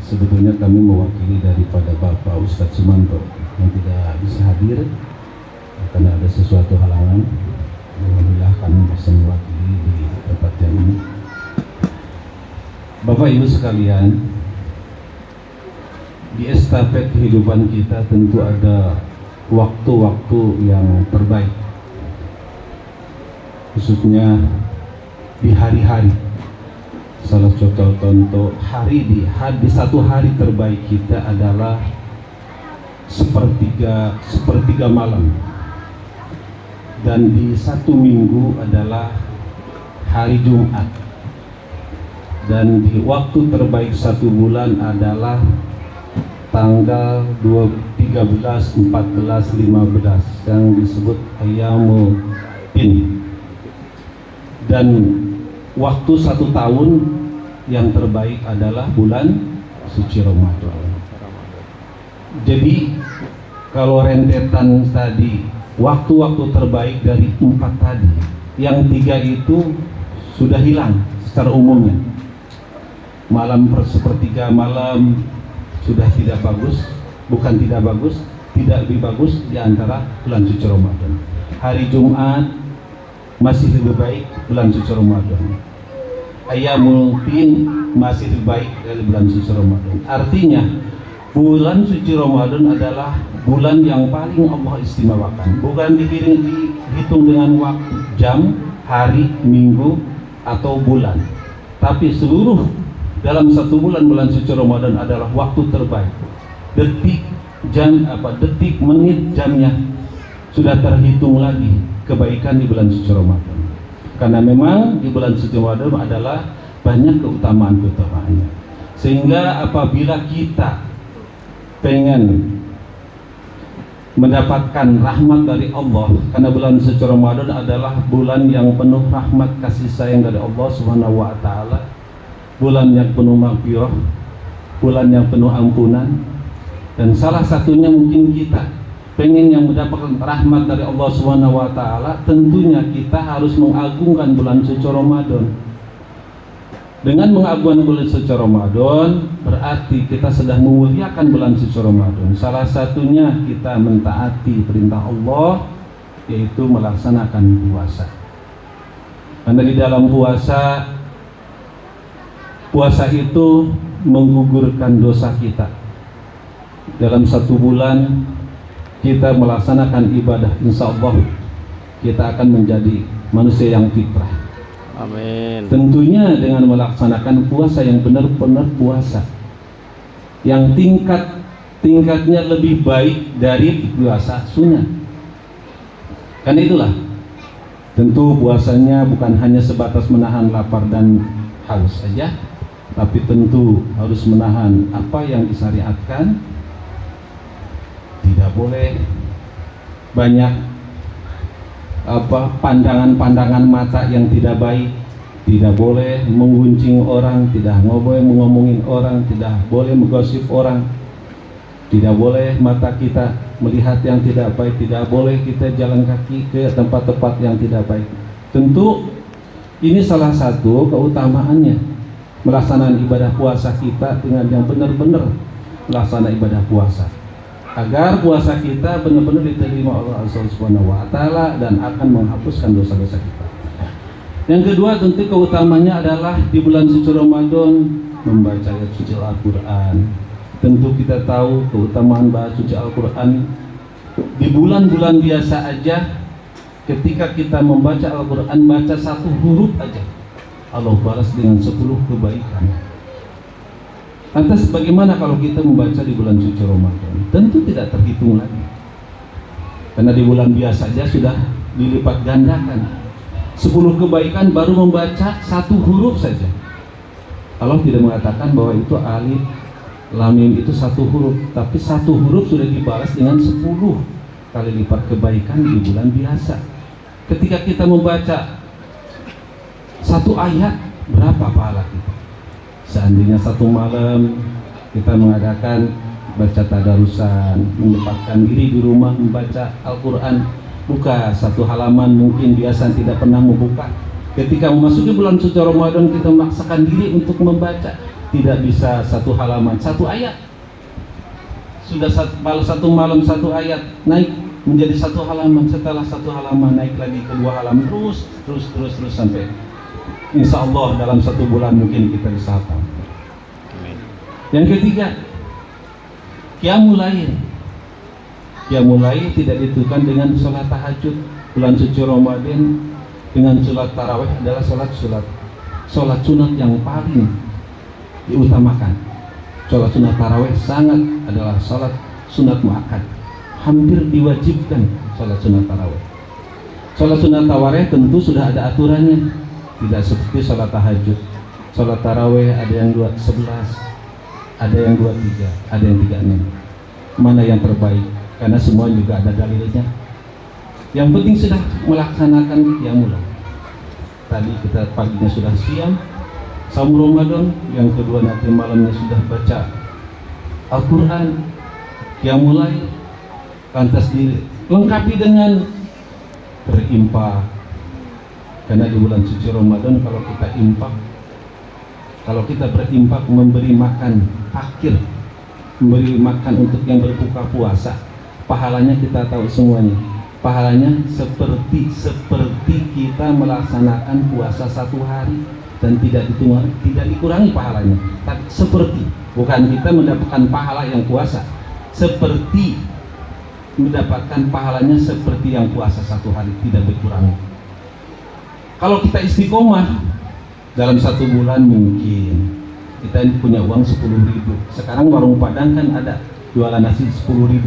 Sebetulnya kami mewakili daripada Bapak Ustadz Sumanto yang tidak bisa hadir karena ada sesuatu halangan. Alhamdulillah kami bisa mewakili di tempat yang ini. Bapak Ibu sekalian, di estafet kehidupan kita tentu ada waktu-waktu yang terbaik, khususnya di hari-hari. Salah satu contoh di satu hari terbaik kita adalah sepertiga malam, dan di satu minggu adalah hari Jumat, dan di waktu terbaik satu bulan adalah tanggal 13, 14, 15 yang disebut Ayyamul Din, dan waktu satu tahun yang terbaik adalah bulan suci Ramadan. Jadi kalau rentetan tadi waktu-waktu terbaik dari 4 tadi, yang 3 itu sudah hilang secara umumnya. Sepertiga malam sudah tidak bagus, bukan tidak bagus, tidak lebih bagus di antara bulan suci Ramadan. Hari Jumat masih lebih baik bulan suci Ramadan. Ayyamul Din masih lebih baik dari bulan suci Ramadan. Artinya bulan suci Ramadan adalah bulan yang paling Allah istimewakan. Bukan dihitung dengan waktu, jam, hari, minggu, atau bulan, tapi seluruh dalam satu bulan suci Ramadan adalah waktu terbaik. Detik, menit, jamnya sudah terhitung lagi kebaikan di bulan suci Ramadan. Karena memang di bulan suci Ramadan adalah banyak keutamaan-keutamaannya. Sehingga apabila kita pengen mendapatkan rahmat dari Allah, karena bulan suci Ramadan adalah bulan yang penuh rahmat kasih sayang dari Allah Subhanahu wa taala, bulan yang penuh maghfirah, bulan yang penuh ampunan, dan salah satunya mungkin kita pengen yang mendapatkan rahmat dari Allah Subhanahu wa taala, tentunya kita harus mengagungkan bulan suci Ramadan. Dengan mengagungkan bulan suci Ramadan berarti kita sedang memuliakan bulan suci Ramadan. Salah satunya kita mentaati perintah Allah, yaitu melaksanakan puasa. Karena di dalam puasa itu menggugurkan dosa kita. Dalam satu bulan kita melaksanakan ibadah, insya Allah kita akan menjadi manusia yang fitrah. Amin. Tentunya dengan melaksanakan puasa yang benar-benar puasa yang tingkatnya lebih baik dari puasa sunnah. Kan itulah, tentu puasanya bukan hanya sebatas menahan lapar dan haus saja, tapi tentu harus menahan apa yang disyariatkan. Tidak boleh banyak pandangan mata yang tidak baik, tidak boleh menggunjing orang, tidak boleh mengomongin orang, tidak boleh menggosip orang, tidak boleh mata kita melihat yang tidak baik, tidak boleh kita jalan kaki ke tempat-tempat yang tidak baik. Tentu ini salah satu keutamaannya, melaksanakan ibadah puasa kita dengan yang benar-benar melaksanakan ibadah puasa, agar puasa kita benar-benar diterima Allah Subhanahu wa taala dan akan menghapuskan dosa-dosa kita. Yang kedua, tentu keutamanya adalah di bulan suci Ramadan membaca ayat suci Al-Qur'an. Tentu kita tahu keutamaan baca suci Al-Qur'an. Di bulan-bulan biasa aja, ketika kita membaca Al-Qur'an, baca satu huruf aja, Allah balas dengan 10 kebaikan. Lantas bagaimana kalau kita membaca di bulan suci Ramadan? Tentu tidak terhitung lagi, karena di bulan biasa saja sudah dilipat gandakan 10 kebaikan baru membaca satu huruf saja. Allah tidak mengatakan bahwa itu alif lam mim itu satu huruf, tapi satu huruf sudah dibalas dengan 10 kali lipat kebaikan di bulan biasa. Ketika kita membaca satu ayat, berapa pahala kita? Seandainya satu malam kita mengadakan baca tadarusan, menyempatkan diri di rumah membaca Al-Quran, buka satu halaman mungkin biasa tidak pernah membuka. Ketika memasuki bulan suci Ramadan kita memaksakan diri untuk membaca tidak bisa satu halaman, satu ayat. Sudah satu malam satu ayat, naik menjadi satu halaman, setelah satu halaman naik lagi ke dua halaman, terus sampai insya Allah dalam satu bulan mungkin kita bisa hafal. Yang ketiga, qiyamul lail. Qiyamul lail tidak ditentukan dengan sholat tahajud. Bulan suci Ramadan dengan sholat tarawih adalah sholat sunat yang paling diutamakan. Sholat sunat tarawih sangat adalah sholat sunat muakkad, hampir diwajibkan sholat sunat tarawih. Sholat sunat tarawih tentu sudah ada aturannya, tidak seperti sholat tahajud. Sholat tarawih ada yang 11, ada yang 23, ada yang 36. Mana yang terbaik? Karena semua juga ada dalilnya. Yang penting sudah melaksanakan qiyamul lail. Tadi kita paginya sudah siang saum Ramadan, yang kedua nanti malamnya sudah baca Al-Quran, qiyamul lail, lantas dilengkapi dengan berinfak. Karena di bulan suci Ramadan kalau kita berinfak, memberi makan fakir, memberi makan untuk yang berbuka puasa, pahalanya kita tahu semuanya. Pahalanya seperti kita melaksanakan puasa satu hari dan tidak dikurangi pahalanya. Tapi seperti, bukan kita mendapatkan pahala yang puasa, seperti mendapatkan pahalanya seperti yang puasa satu hari, tidak berkurangi. Kalau kita istiqomah dalam satu bulan, mungkin kita punya uang 10.000. Sekarang warung Padang kan ada jualan nasi 10.000.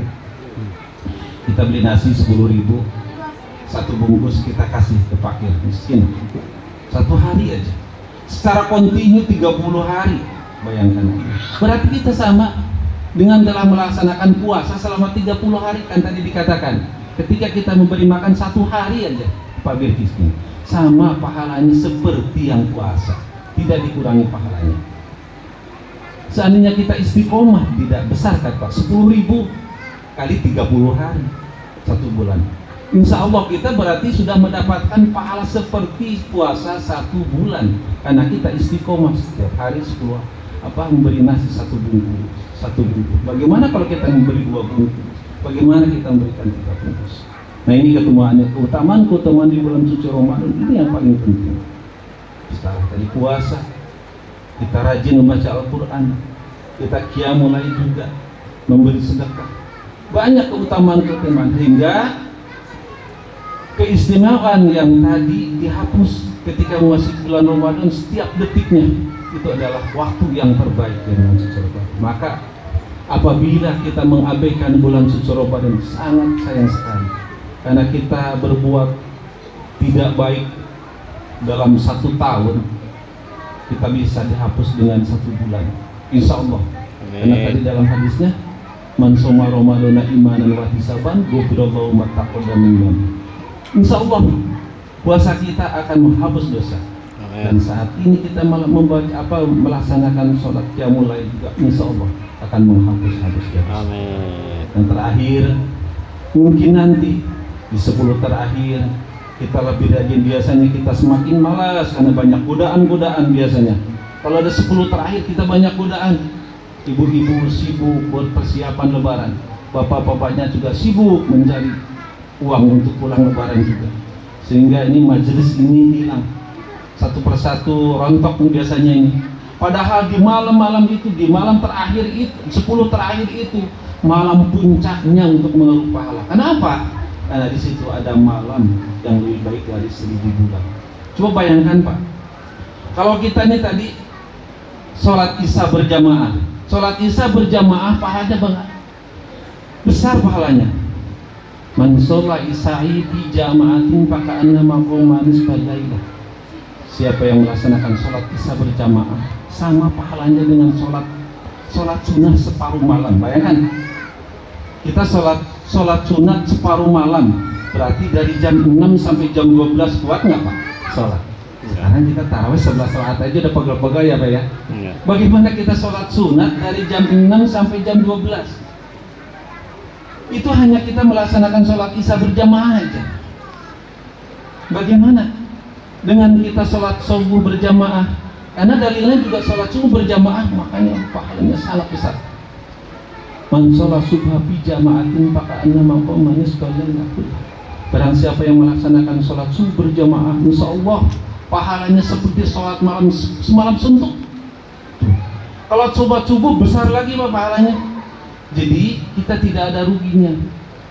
Kita beli nasi 10.000, satu bungkus kita kasih ke fakir miskin satu hari aja, secara kontinu 30 hari. Bayangkan, berarti kita sama dengan telah melaksanakan puasa selama 30 hari. Kan tadi dikatakan ketika kita memberi makan satu hari aja fakir miskin, sama pahalanya seperti yang puasa, tidak dikurangi pahalanya. Seandainya kita istiqomah, tidak besar kan Pak, 10.000 kali 30 hari satu bulan, insya Allah kita berarti sudah mendapatkan pahala seperti puasa satu bulan, karena kita istiqomah setiap hari 10 memberi nasi satu bungkus. Bagaimana kalau kita memberi 2 bungkus? Bagaimana kita memberikan 3 bungkus? Nah, ini keutamaan di bulan suci Ramadan ini yang paling penting. Setelah tadi puasa, kita rajin membaca Al-Quran, kita qiyamul lail juga, memberi sedekah. Banyak keutamaan hingga keistimewaan yang tadi dihapus ketika memasuki bulan Ramadan. Setiap detiknya itu adalah waktu yang terbaik dengan suci Ramadan. Maka apabila kita mengabaikan bulan suci Ramadan, sangat sayang sekali, karena kita berbuat tidak baik dalam 1 tahun, kita bisa dihapus dengan 1 bulan, insya Allah. Karena tadi dalam hadisnya, man shoma ramadhana imanan wa ihtisaban ghufirallahu ma taqaddama min dhanbi. Insyaallah puasa kita akan menghapus dosa. Amen. Dan saat ini kita melaksanakan sholat qiyamul lail juga, insyaallah akan menghapus dosa. Amin. Dan terakhir, mungkin nanti di 10 terakhir kita lebih rajin. Biasanya kita semakin malas karena banyak godaan biasanya. Kalau ada 10 terakhir kita banyak godaan. Ibu-ibu sibuk buat persiapan lebaran, bapak-bapaknya juga sibuk mencari uang untuk pulang lebaran juga, sehingga ini majelis ini hilang satu persatu, rontok biasanya ini. Padahal di malam-malam itu, di malam terakhir itu, 10 terakhir itu malam puncaknya untuk mengeluh pahala. Kenapa? Karena di situ ada malam yang lebih baik dari 1000 bulan. Coba bayangkan Pak, kalau kita ini tadi sholat isya berjamaah, pahalanya banget, besar pahalanya. Man sholat isya'i fi jama'atin faka'annama qama nisfal lailah. Siapa yang melaksanakan sholat isya berjamaah, sama pahalanya dengan sholat sunat separuh malam. Bayangkan, kita sholat sunat separuh malam, berarti dari jam 6 sampai jam 12 kuat nggak Pak sholat? Sekarang kita tarawih 11 saat aja udah pegel-pegel ya Pak ya. Bagaimana kita sholat sunat dari jam 6 sampai jam 12? Itu hanya kita melaksanakan sholat isya berjamaah aja. Bagaimana dengan kita sholat subuh berjamaah, Karena dalilnya juga sholat subuh berjamaah, makanya pahalanya sangat besar. Man sholat subuh fi jama'atin faka'anna maqamani sekalian aku. Barang siapa yang melaksanakan sholat subuh berjamaah, insya Allah pahalanya seperti sholat malam semalam suntuk. Kalau sholat subuh besar lagi pahalanya. Jadi kita tidak ada ruginya.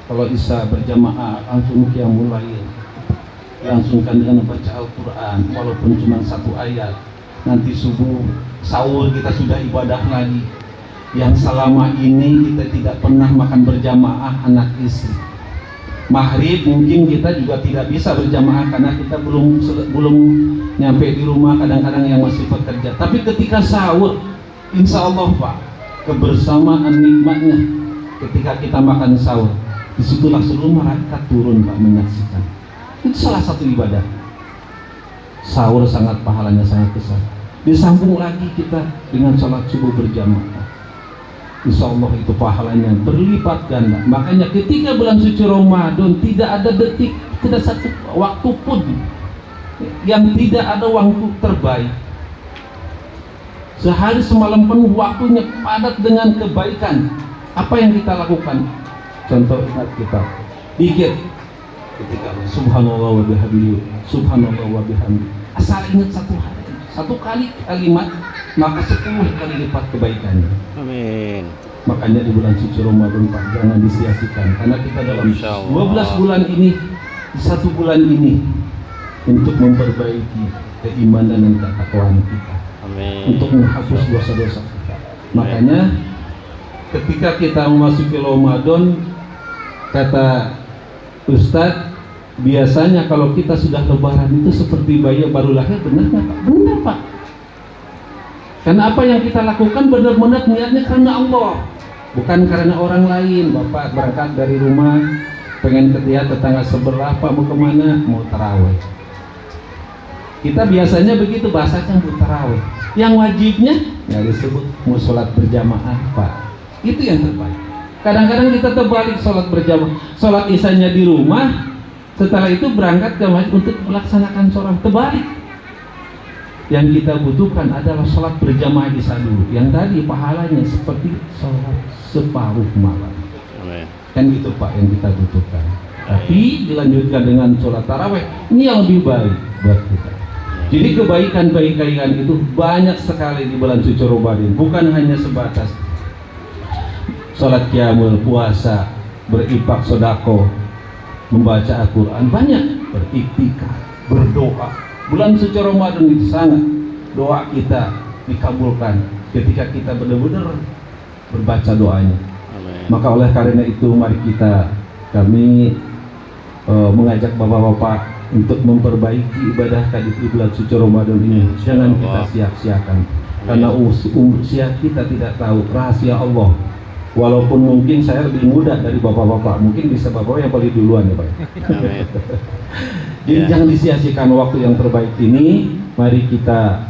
Kalau isya berjamaah langsung qiyamul lail, langsungkan dengan baca Al-Quran walaupun cuma 1 ayat. Nanti subuh sahur kita sudah ibadah lagi. Yang selama ini kita tidak pernah makan berjamaah anak istri. Maghrib mungkin kita juga tidak bisa berjamaah karena kita belum nyampe di rumah, kadang-kadang yang masih bekerja. Tapi ketika sahur, insya Allah Pak, kebersamaan nikmatnya ketika kita makan sahur, disitulah seluruh malaikat turun Pak menyaksikan. Itu salah satu ibadah. Sahur sangat pahalanya sangat besar. Disambung lagi kita dengan sholat subuh berjamaah. Insya Allah itu pahalanya berlipat ganda. Makanya ketika bulan suci Ramadan tidak ada detik, tidak satu waktu pun yang tidak ada waktu terbaik. Sehari semalam penuh waktunya padat dengan kebaikan. Apa yang kita lakukan? Contoh ingat kita dikir ketika subhanallah wa bihamdihi, subhanallah wa bihamdihi. Asal ingat satu kali kalimat, maka 10 kali lipat kebaikannya. Amin. Makanya di bulan suci Ramadan Pak, jangan disia-siakan, karena kita dalam 12 bulan ini, di 1 bulan ini untuk memperbaiki keimanan dan ketakwaan kita. Amin. Untuk menghapus dosa-dosa kita. Makanya ketika kita memasuki Ramadan, kata Ustadz, biasanya kalau kita sudah lebaran itu seperti bayi baru lahir, benar nggak Pak? Benar Pak. Karena apa yang kita lakukan benar-benar niatnya karena Allah, bukan karena orang lain. Bapak berangkat dari rumah, pengen ke tetangga sebelah, Pak mau kemana? Mau tarawih. Kita biasanya begitu bahasanya, mau tarawih. Yang wajibnya ya disebut mau sholat berjamaah Pak. Itu yang terbaik. Kadang-kadang kita terbalik, sholat berjamaah, sholat isyanya di rumah, setelah itu berangkat ke masjid untuk melaksanakan sholat. Terbalik. Yang kita butuhkan adalah sholat berjamaah isya dulu. Yang tadi pahalanya seperti sholat separuh malam. Amin. Kan gitu Pak yang kita butuhkan. Tapi dilanjutkan dengan sholat taraweh, ini yang lebih baik buat kita. Jadi kebaikan itu banyak sekali di bulan suci Ramadan. Bukan hanya sebatas sholat qiyamul, puasa, berinfak sedekah, membaca Al-Quran, banyak beriktikaf, berdoa. Bulan suci Ramadan itu sangat doa kita dikabulkan ketika kita benar-benar berbaca doanya. Amen. Maka oleh karena itu mari kami mengajak bapak-bapak untuk memperbaiki ibadah di bulan suci Ramadan ini. Jangan kita sia-siakan, karena usia kita tidak tahu rahasia Allah. Walaupun mungkin saya lebih muda dari bapak-bapak, mungkin bisa bapak yang paling duluan ya Pak. Jadi jangan disia-siakan waktu yang terbaik ini. Mari kita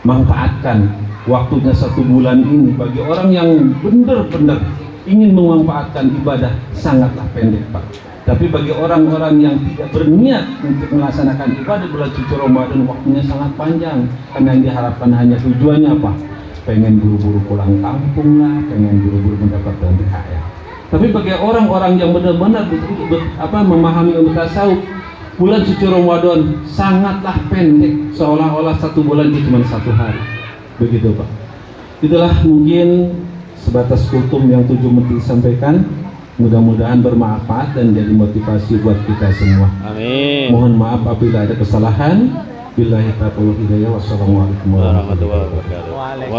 manfaatkan waktunya 1 bulan ini. Bagi orang yang benar-benar ingin memanfaatkan ibadah, sangatlah pendek Pak. Tapi bagi orang-orang yang tidak berniat untuk melaksanakan ibadah bulan suci Ramadan, waktunya sangat panjang. Karena yang diharapkan hanya tujuannya apa? Pengen buru-buru pulang kampung lah, pengen buru-buru mendapatkan THR. Tapi bagi orang-orang yang benar-benar memahami ilmu tasawuf, bulan suci Ramadan sangatlah pendek, seolah-olah 1 bulan itu cuma 1 hari. Begitu Pak. Itulah mungkin sebatas kultum yang 7 menit disampaikan. Mudah-mudahan bermanfaat dan jadi motivasi buat kita semua. Amin. Mohon maaf apabila ada kesalahan. Billahi taufiq wal hidayah. Wassalamualaikum warahmatullahi wabarakatuh.